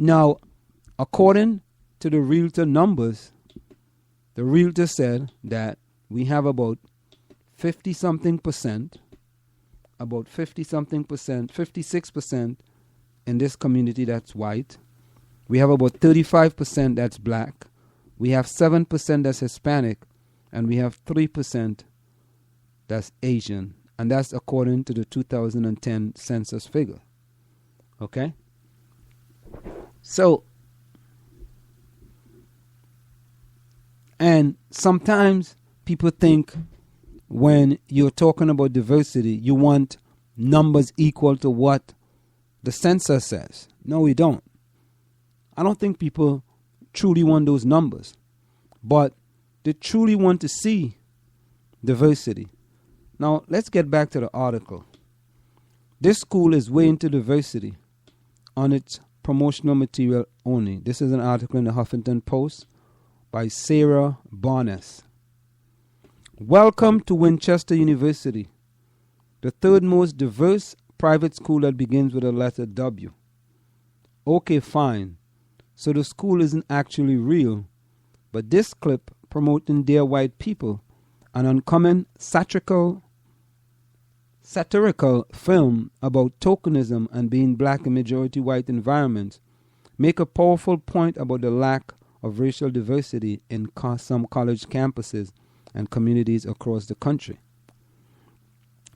Now, according to the realtor numbers, the realtor said that we have about 50-something percent, 56% in this community that's white. We have about 35% that's black. We have 7% that's Hispanic. And we have 3% that's Asian. And that's according to the 2010 census figure. Okay? So, and sometimes people think when you're talking about diversity, you want numbers equal to what the census says. No, we don't. I don't think people truly want those numbers. But they truly want to see diversity. Now, let's get back to the article. This school is way into diversity on its promotional material only. This is an article in the Huffington Post by Sarah Barnes. Welcome to Winchester University, the third most diverse private school that begins with a letter W. Okay, fine. So the school isn't actually real, but this clip promoting Dear White People, an uncommon satirical film about tokenism and being black in majority white environments, make a powerful point about the lack of racial diversity in some college campuses and communities across the country.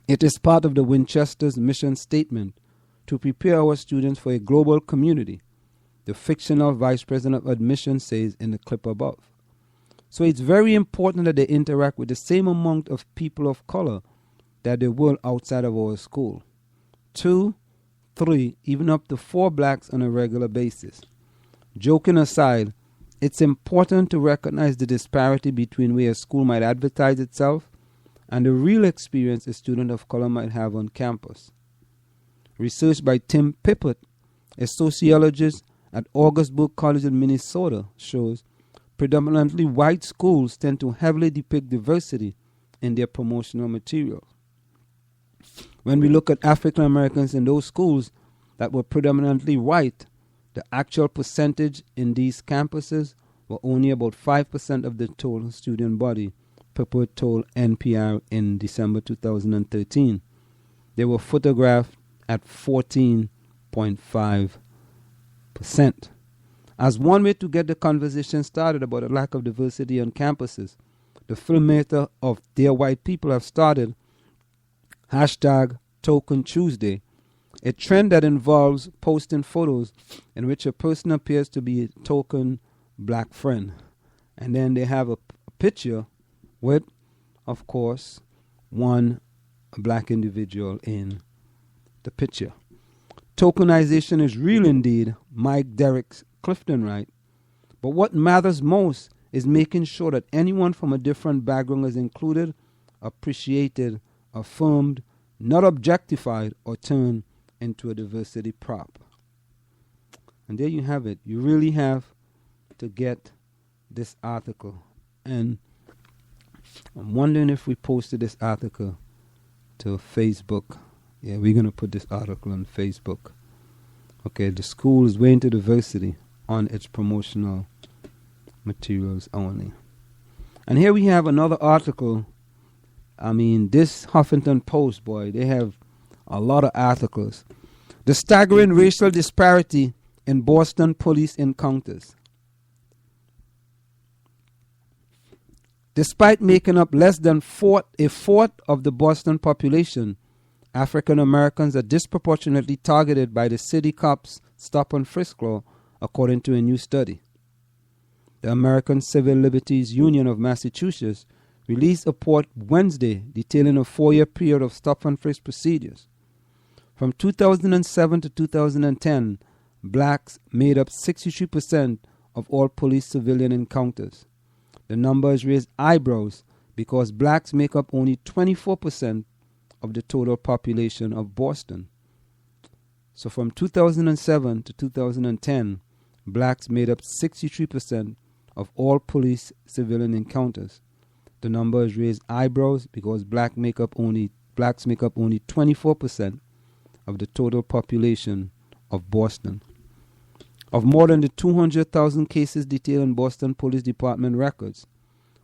It is part of the Winchester's mission statement to prepare our students for a global community, the fictional vice president of admissions says in the clip above. So it's very important that they interact with the same amount of people of color that they will outside of our school. 2, 3, even up to 4 blacks on a regular basis. Joking aside, it's important to recognize the disparity between where a school might advertise itself and the real experience a student of color might have on campus. Research by Tim Pippert, a sociologist at Augsburg College in Minnesota, shows predominantly white schools tend to heavily depict diversity in their promotional material. When we look at African Americans in those schools that were predominantly white, the actual percentage in these campuses were only about 5% of the total student body, Pippert told NPR in December 2013. They were photographed at 14.5%. As one way to get the conversation started about a lack of diversity on campuses, the filmmaker of Dear White People have started #TokenTuesday, a trend that involves posting photos in which a person appears to be a token black friend. And then they have a picture with, of course, one black individual in the picture. Tokenization is real indeed, Mike Derrick's Clifton Wright. But what matters most is making sure that anyone from a different background is included, appreciated, affirmed, not objectified or turned into a diversity prop. And there you have it. You really have to get this article. And I'm wondering if we posted this article to Facebook. Yeah, we're going to put this article on Facebook. Okay, the school is way into diversity on its promotional materials only. And here we have another article. I mean, this Huffington Post, boy, they have a lot of articles. The staggering racial disparity in Boston police encounters. Despite making up less than a fourth of the Boston population, African Americans are disproportionately targeted by the city cops' stop and frisk law, according to a new study. The American Civil Liberties Union of Massachusetts released a report Wednesday detailing a 4-year period of stop and frisk procedures. From 2007 to 2010, blacks made up 63% of all police civilian encounters. The numbers raise eyebrows because blacks make up only 24% of the total population of Boston. So from 2007 to 2010, blacks made up 63% of all police civilian encounters. The numbers raise eyebrows because blacks make up only 24% of the total population of Boston. Of more than the 200,000 cases detailed in Boston Police Department records,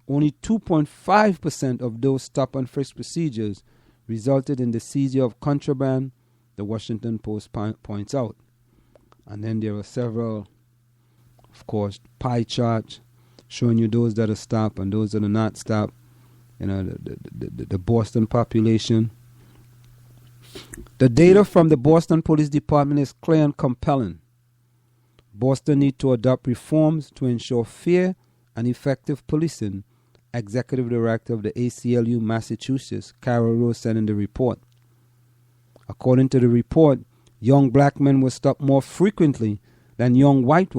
only 2.5% of those stop and frisk procedures resulted in the seizure of contraband, the Washington Post points out. And then there are several, of course, pie charts showing you those that are stopped and those that are not stopped. You know, the Boston population. The data from the Boston Police Department is clear and compelling. Boston needs to adopt reforms to ensure fair and effective policing, Executive Director of the ACLU Massachusetts, Carol Rose, said in the report. According to the report, young black men were stopped more frequently than young white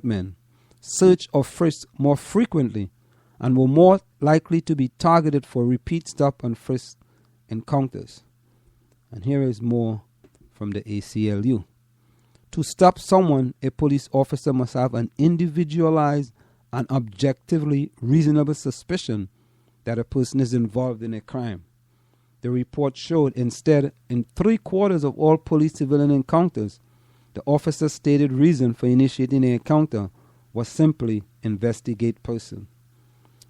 men, searched or frisked more frequently, and were more likely to be targeted for repeat stop and frisk encounters. And here is more from the ACLU. To stop someone, a police officer must have an individualized and objectively reasonable suspicion that a person is involved in a crime. The report showed instead, in 3/4 of all police-civilian encounters, the officer's stated reason for initiating the encounter was simply investigate person.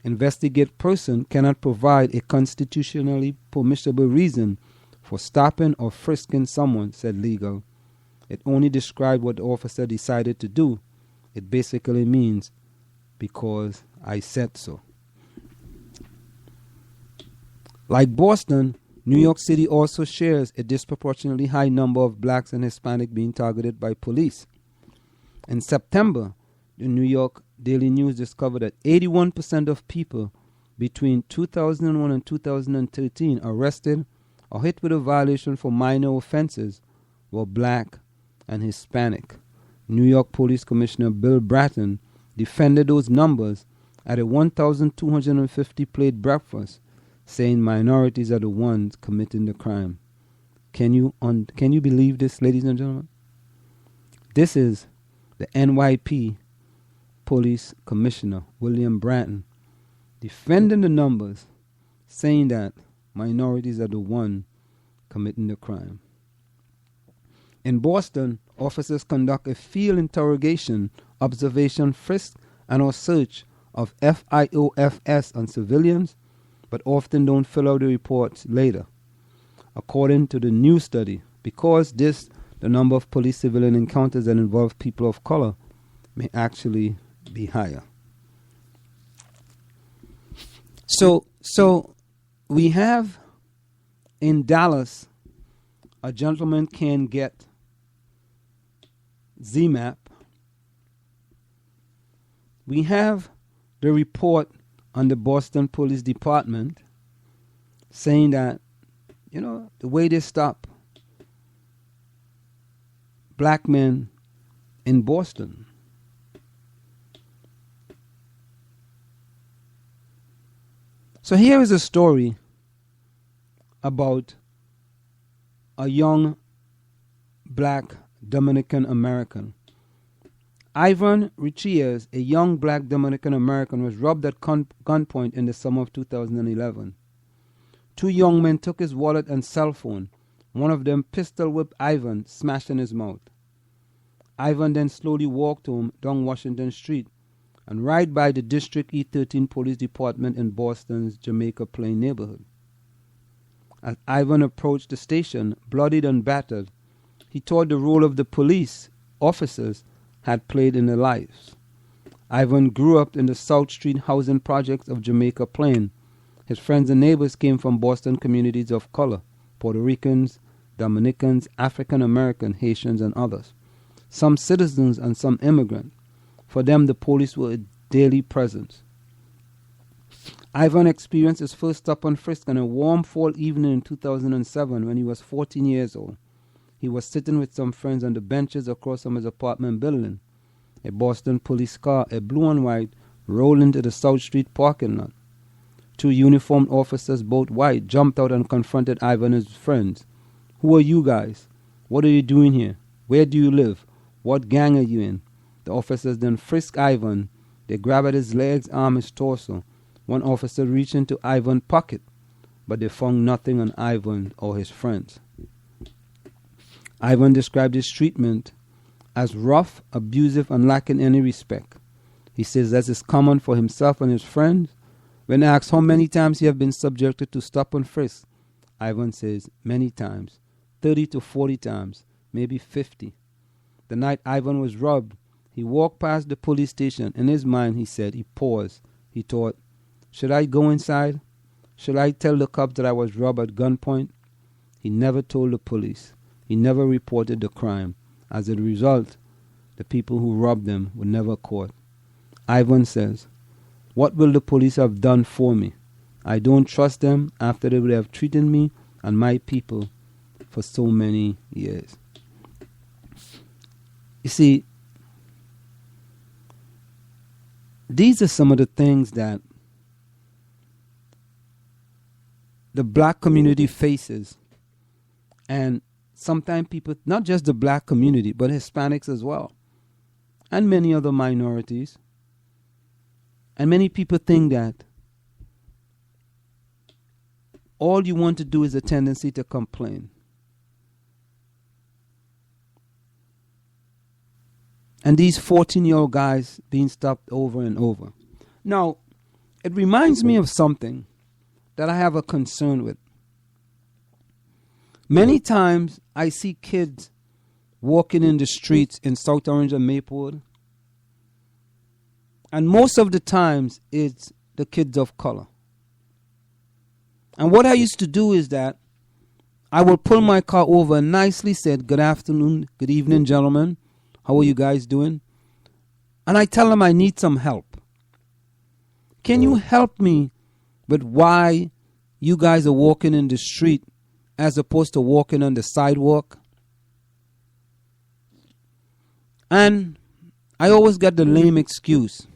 Investigate person cannot provide a constitutionally permissible reason for stopping or frisking someone, said legal. It only described what the officer decided to do. It basically means, because I said so. Like Boston, New York City also shares a disproportionately high number of blacks and Hispanic being targeted by police. In September, the New York Daily News discovered that 81% of people between 2001 and 2013 arrested or hit with a violation for minor offenses were black and Hispanic. New York Police Commissioner Bill Bratton defended those numbers at a 1,250 plate breakfast, saying minorities are the ones committing the crime. Can you believe this, ladies and gentlemen? This is the NYP Police Commissioner William Bratton defending the numbers, saying that minorities are the one committing the crime. In Boston, officers conduct a field interrogation, observation, frisk, and or search of FIOFS on civilians, but often don't fill out the reports later. According to the new study, because the number of police civilian encounters that involve people of color may actually be higher. So we have in Dallas, a gentleman can get ZMAP. We have the report on the Boston Police Department saying that, the way they stop black men in Boston. So here is a story about a young black Dominican American. Ivan Richiers, a young black Dominican American, was robbed at gunpoint in the summer of 2011. Two young men took his wallet and cell phone. One of them pistol whipped Ivan, smashing his mouth. Ivan then slowly walked home down Washington Street and right by the District E13 Police Department in Boston's Jamaica Plain neighborhood. As Ivan approached the station, bloodied and battered, he thought the role of the police officers had played in their lives. Ivan grew up in the South Street housing projects of Jamaica Plain. His friends and neighbors came from Boston communities of color, Puerto Ricans, Dominicans, African American, Haitians, and others. Some citizens and some immigrants. For them, the police were a daily presence. Ivan experienced his first stop and frisk on a warm fall evening in 2007 when he was 14 years old. He was sitting with some friends on the benches across from his apartment building. A Boston police car, a blue and white, rolled into the South Street parking lot. Two uniformed officers, both white, jumped out and confronted Ivan and his friends. "Who are you guys? What are you doing here? Where do you live? What gang are you in?" The officers then frisked Ivan. They grabbed at his legs, arm, his torso. One officer reached into Ivan's pocket, but they found nothing on Ivan or his friends. Ivan described his treatment as rough, abusive, and lacking any respect. He says that is common for himself and his friends. When asked how many times he have been subjected to stop and frisk, Ivan says many times, 30 to 40 times, maybe 50. The night Ivan was robbed, he walked past the police station. In his mind, he said, he paused. He thought, should I go inside? Should I tell the cops that I was robbed at gunpoint? He never told the police. He never reported the crime. As a result, the people who robbed him were never caught. Ivan says, what will the police have done for me? I don't trust them after they would have treated me and my people for so many years. You see, these are some of the things that the black community faces. And sometimes people, not just the black community, but Hispanics as well, and many other minorities. And many people think that all you want to do is a tendency to complain. And these 14-year-old guys being stopped over and over. Now, it reminds me of something that I have a concern with. Many times I see kids walking in the streets in South Orange and Maplewood. And most of the times it's the kids of color. And what I used to do is that I will pull my car over and nicely said, good afternoon, good evening, gentlemen. How are you guys doing? And I tell them I need some help. Can you help me with why you guys are walking in the street as opposed to walking on the sidewalk? And I always get the lame excuse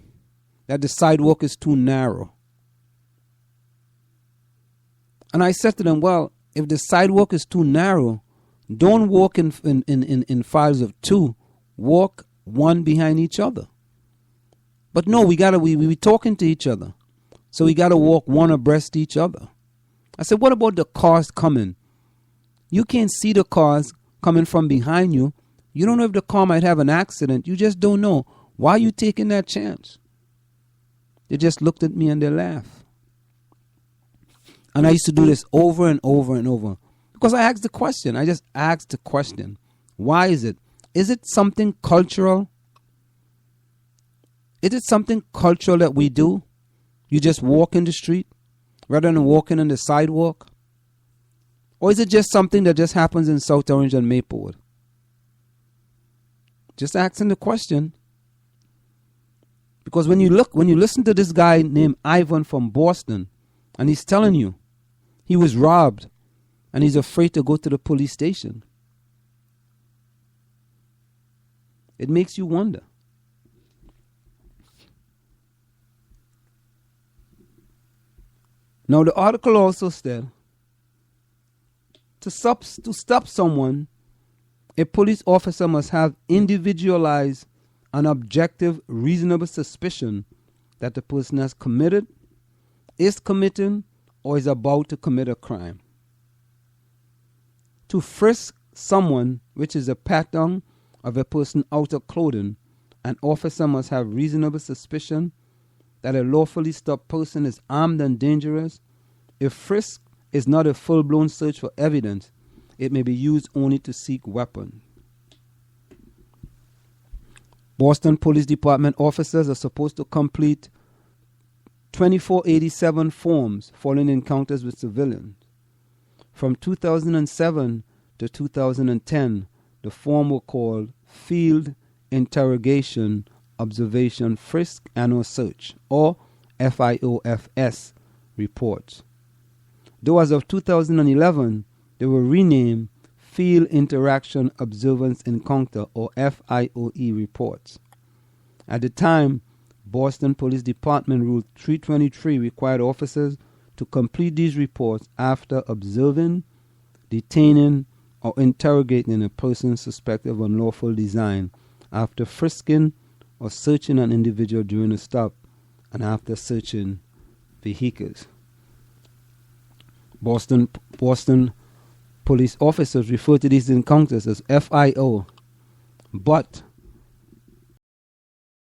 that the sidewalk is too narrow. And I said to them, well, if the sidewalk is too narrow, don't walk in files of two. Walk one behind each other. But no, we talking to each other. So we gotta walk one abreast each other. I said, what about the cars coming? You can't see the cars coming from behind you. You don't know if the car might have an accident. You just don't know. Why are you taking that chance? They just looked at me and they laughed. And I used to do this over and over and over. Because I asked the question. I just asked the question. Why is it? Is it something cultural? Is it something cultural that we do? You just walk in the street rather than walking on the sidewalk? Or is it just something that just happens in South Orange and Maplewood? Just asking the question. Because when you listen to this guy named Ivan from Boston, and he's telling you he was robbed and he's afraid to go to the police station, it makes you wonder. Now the article also said, to stop someone, a police officer must have individualized and objective reasonable suspicion that the person has committed, is committing, or is about to commit a crime. To frisk someone, which is a pattern of a person out of clothing, an officer must have reasonable suspicion that a lawfully stopped person is armed and dangerous. If frisk is not a full-blown search for evidence, it may be used only to seek weapons. Boston Police Department officers are supposed to complete 2487 forms following encounters with civilians. From 2007 to 2010, the form were called Field Interrogation, Observation, Frisk, and or Search, or FIOFS reports. Though as of 2011, they were renamed Field Interaction Observance Encounter, or FIOE reports. At the time, Boston Police Department Rule 323 required officers to complete these reports after observing, detaining, or interrogating a person suspected of unlawful design, after frisking or searching an individual during a stop, and after searching vehicles. Boston police officers refer to these encounters as FIO, but